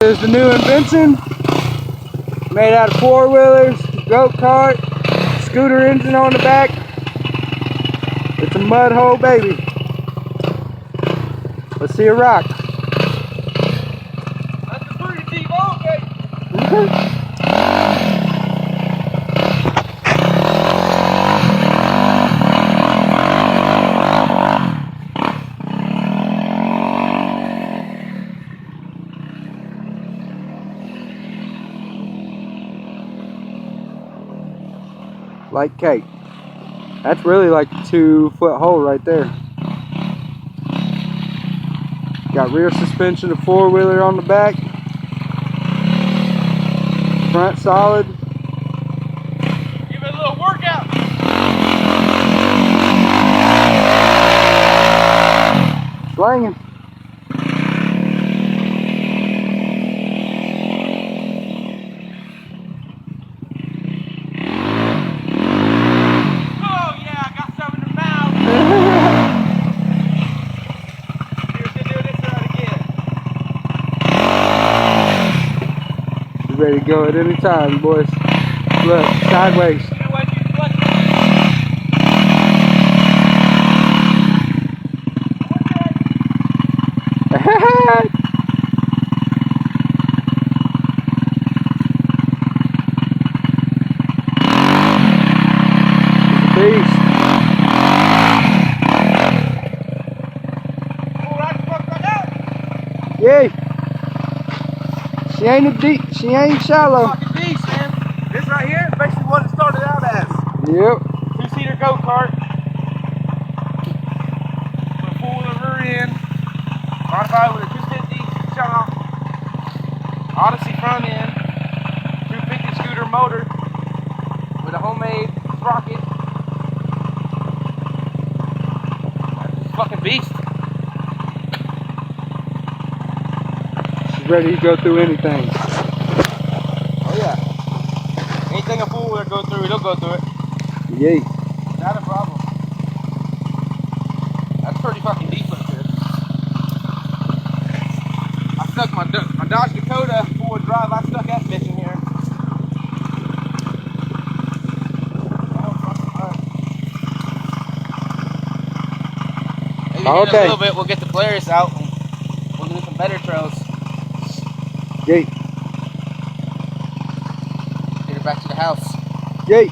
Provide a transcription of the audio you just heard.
There's the new invention, made out of four-wheelers, go-kart, scooter engine on the back. It's a mud hole, baby. Let's see a rock. That's a pretty deep hole, baby. Like cake. That's really like a 2-foot hole right there. Got rear suspension, a four-wheeler on the back. Front solid. Give it a little workout. Slanging. Ready to go at any time, boys. Look, sideways. Beast. Yay. She ain't shallow. Fucking beast, man. This right here is basically what it started out as. Yep. 2-seater go-kart. With a four-wheeler rear end. Modified with a 250 shock. Odyssey front end. 250 scooter motor. With a homemade sprocket. That's a fucking beast. Ready to go through anything. Oh yeah. Anything a four-wheeler go through, it'll go through it. Yay. Not a problem. That's pretty fucking deep right there. I stuck my Dodge Dakota 4-wheel drive, I stuck that bitch in here. Maybe All in a day. little bit we'll get the Polaris out and we'll do some better trails. Yay. Get her back to the house. Yay.